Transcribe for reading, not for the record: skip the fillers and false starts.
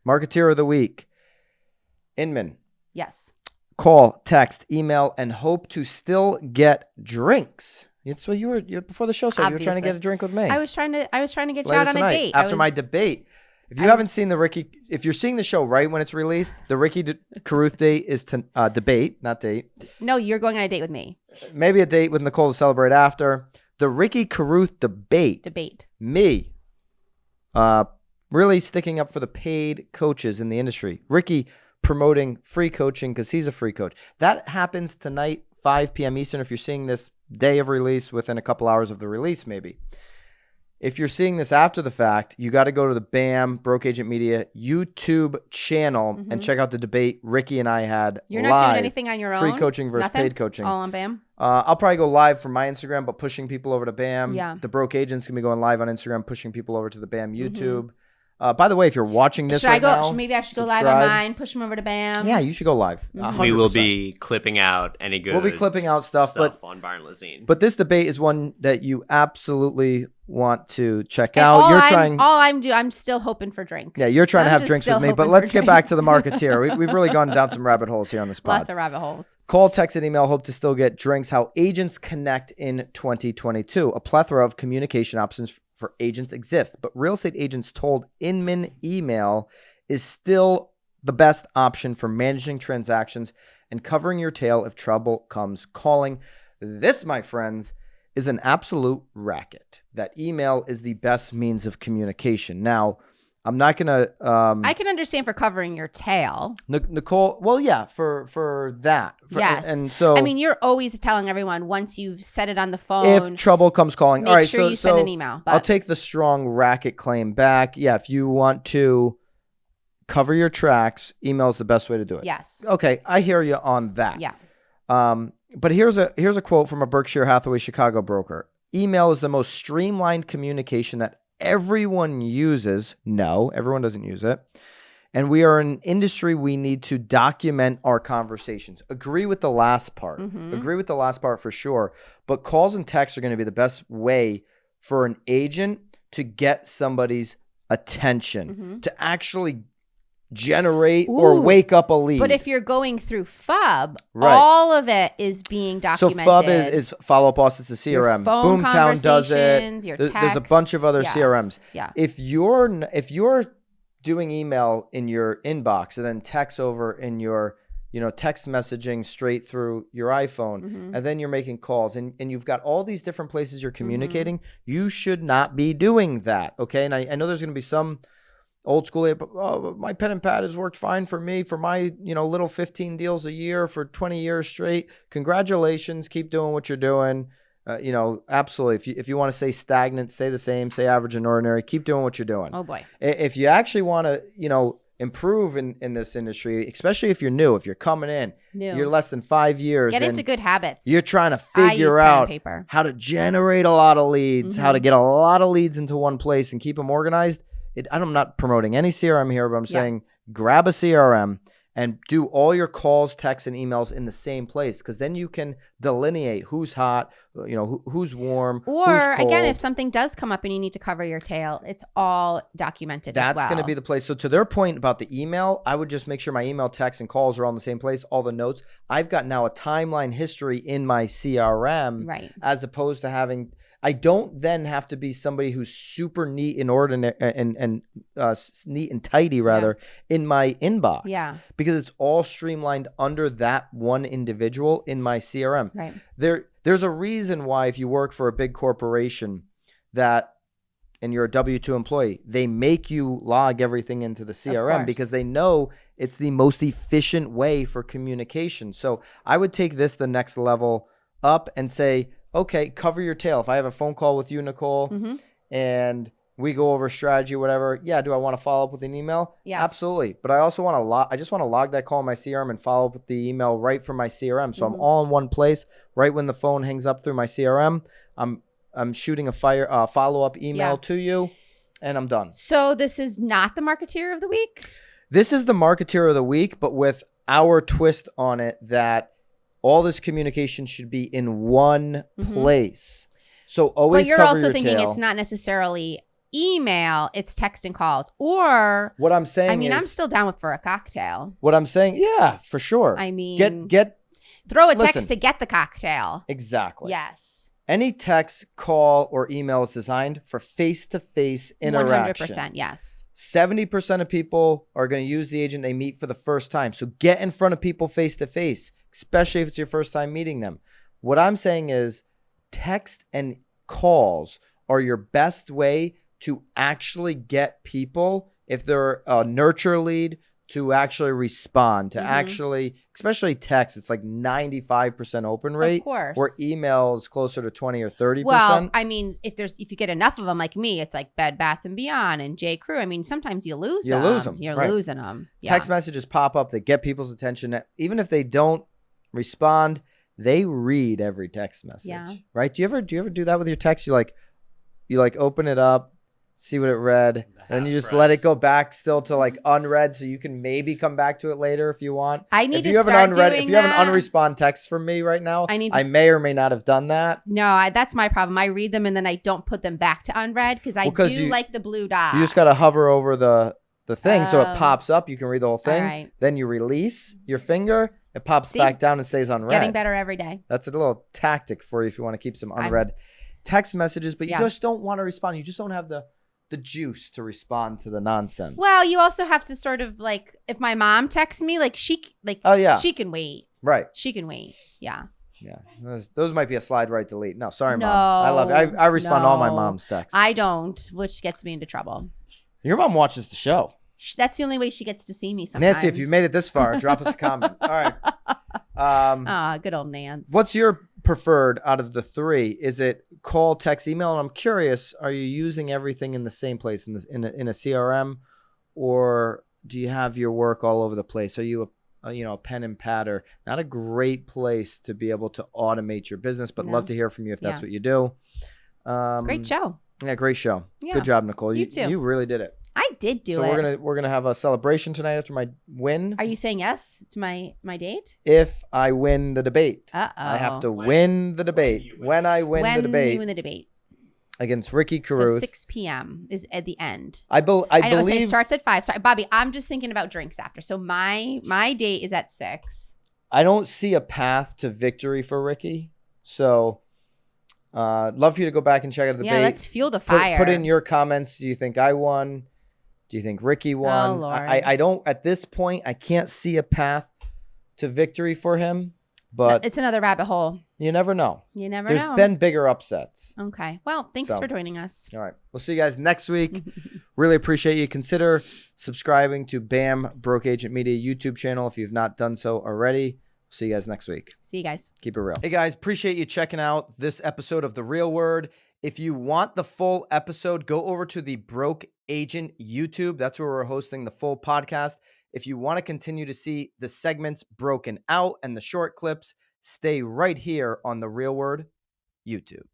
Marketeer of the week. Inman. Yes. Call, text, email, and hope to still get drinks. So you were before the show, so you were trying to get a drink with me. I was trying to get you Later out on tonight, a date after my debate. If you haven't seen if you're seeing the show right when it's released, the Ricky Carruth date is debate, not date. No, you're going on a date with me. Maybe a date with Nicole to celebrate after. The Ricky Carruth debate. Me. Really sticking up for the paid coaches in the industry. Ricky promoting free coaching because he's a free coach. That happens tonight, 5 p.m. Eastern. If you're seeing this day of release, within a couple hours of the release, maybe. If you're seeing this after the fact, you got to go to the BAM Broke Agent Media YouTube channel and check out the debate Ricky and I had. You're not doing anything on your own? Free coaching versus paid coaching. All on BAM? I'll probably go live from my Instagram, but pushing people over to BAM. Yeah. The Broke Agent's going to be going live on Instagram, pushing people over to the BAM YouTube. By the way, if you're watching this now, maybe I should go live on mine, push them over to BAM. Yeah, you should go live. We will be clipping out any good. We'll be clipping out stuff but on Byron Lazine. But this debate is one that you absolutely want to check out. I'm still hoping for drinks. Yeah, you're trying to have drinks with me, but let's get back to the marketeer. We've really gone down some rabbit holes here on this pod. Lots of rabbit holes. Call, text, and email. Hope to still get drinks. How agents connect in 2022. A plethora of communication options for agents exist, but real estate agents told Inman email is still the best option for managing transactions and covering your tail if trouble comes calling. This, my friends, is an absolute racket. That email is the best means of communication. Now, I'm not going to... I can understand for covering your tail. Nicole, well, yeah, for that. Yes. And so... I mean, you're always telling everyone once you've said it on the phone... If trouble comes calling... Make sure you send an email. But I'll take the strong racket claim back. Yeah, if you want to cover your tracks, email is the best way to do it. Yes. Okay, I hear you on that. Yeah. But here's a quote from a Berkshire Hathaway Chicago broker. Email is the most streamlined communication that everyone uses. No, everyone doesn't use it. And we are an industry, we need to document our conversations. Agree with the last part. Agree with the last part for sure. But calls and texts are going to be the best way for an agent to get somebody's attention, to actually generate or wake up a lead. But if you're going through FUB, all of it is being documented. So FUB is follow-up boss. It's a CRM. Your phone Boomtown does it. Your There's a bunch of other CRMs. Yeah. If you're doing email in your inbox and then text over in your text messaging straight through your iPhone, and then you're making calls and you've got all these different places you're communicating, you should not be doing that. Okay. And I know there's going to be some old school, my pen and pad has worked fine for me for my, little 15 deals a year for 20 years straight. Congratulations. Keep doing what you're doing. Absolutely. If you want to say stagnant, say the same, say average and ordinary, keep doing what you're doing. Oh boy. If you actually want to, improve in this industry, especially if you're new, if you're coming in, you're less than 5 years. Get into good habits. You're trying to figure out how to generate a lot of leads, how to get a lot of leads into one place and keep them organized. I'm not promoting any CRM here, but I'm saying grab a CRM and do all your calls, texts, and emails in the same place, because then you can delineate who's hot, who's warm, or who's cold. Again, if something does come up and you need to cover your tail, it's all documented. That's going to be the place. So to their point about the email, I would just make sure my email, texts, and calls are all in the same place, all the notes. I've got now a timeline history in my CRM, right, as opposed to having... I don't then have to be somebody who's super neat and ordinary and neat and tidy in my inbox. Yeah. Because it's all streamlined under that one individual in my CRM. Right. There's a reason why if you work for a big corporation and you're a W-2 employee, they make you log everything into the CRM because they know it's the most efficient way for communication. So I would take this the next level up and say, okay, cover your tail. If I have a phone call with you, Nicole, and we go over strategy, whatever, do I want to follow up with an email? Yes. Absolutely. But I also want to I just want to log that call in my CRM and follow up with the email right from my CRM. So I'm all in one place. Right when the phone hangs up through my CRM, I'm shooting a follow-up email to you, and I'm done. So this is not the Marketeer of the Week? This is the Marketeer of the Week, but with our twist on it that all this communication should be in one place. So always cover your tail. But you're also thinking it's not necessarily email, it's text and calls. Or what I'm saying, I'm still down for a cocktail. What I'm saying, yeah, for sure. I mean, throw a text to get the cocktail. Exactly. Yes. Any text, call, or email is designed for face-to-face interaction. 100%, yes. 70% of people are going to use the agent they meet for the first time. So get in front of people face-to-face, especially if it's your first time meeting them. What I'm saying is text and calls are your best way to actually get people, if they're a nurture lead, to actually respond, to actually, especially text, it's like 95% open rate. Of course. Where email is closer to 20 or 30%. Well, I mean, if you get enough of them like me, it's like Bed Bath & Beyond and J. Crew. I mean, sometimes you lose them. You're losing them. Yeah. Text messages pop up. They get people's attention. Even if they don't respond, they read every text message. Right? Do you ever do that with your text? You like open it up, see what it read, and you just let it go back still to like unread, so you can maybe come back to it later if you want. If you have an unrespond text from me right now, I may or may not have done that. No, that's my problem. I read them and then I don't put them back to unread because I do like the blue dot. You just got to hover over the thing so it pops up. You can read the whole thing. Right. Then you release your finger. It pops back down and stays unread. Getting better every day. That's a little tactic for you if you want to keep some unread text messages, but you just don't want to respond. You just don't have the juice to respond to the nonsense. Well, you also have to sort of like, if my mom texts me, she can wait. Right. She can wait. Yeah. Yeah. Those might be a slide right delete. No, sorry, Mom. I love you. I respond to all my mom's texts. I don't, which gets me into trouble. Your mom watches the show. That's the only way she gets to see me sometimes. Nancy, if you made it this far, drop us a comment. All right. Good old Nance. What's your preferred out of the three? Is it call, text, email? And I'm curious, are you using everything in the same place in a CRM, or do you have your work all over the place? Are you a pen and pad? Or not a great place to be able to automate your business, but love to hear from you if that's what you do. Great show. Yeah, great show. Yeah. Good job, Nicole. You too. You really did it. I did do it. So we're gonna have a celebration tonight after my win. Are you saying yes to my date? If I win the debate, I have to win the debate. When I win the debate, you win the debate against Ricky Caruth. So 6 p.m. is at the end. I believe it starts at 5. Sorry, Bobby. I'm just thinking about drinks after. So my date is at 6. I don't see a path to victory for Ricky. So. Love for you to go back and check out the debate. Yeah, let's fuel the fire. Put in your comments. Do you think I won? Do you think Ricky won? Oh, Lord. I don't, at this point, I can't see a path to victory for him, but it's another rabbit hole. You never know. There's been bigger upsets. Okay. Well, thanks for joining us. All right. We'll see you guys next week. Really appreciate you. Consider subscribing to BAM Broke Agent Media YouTube channel if you've not done so already. See you guys next week. See you guys. Keep it real. Hey guys, appreciate you checking out this episode of The Real Word. If you want the full episode, go over to the Broke Agent YouTube. That's where we're hosting the full podcast. If you want to continue to see the segments broken out and the short clips, stay right here on The Real Word YouTube.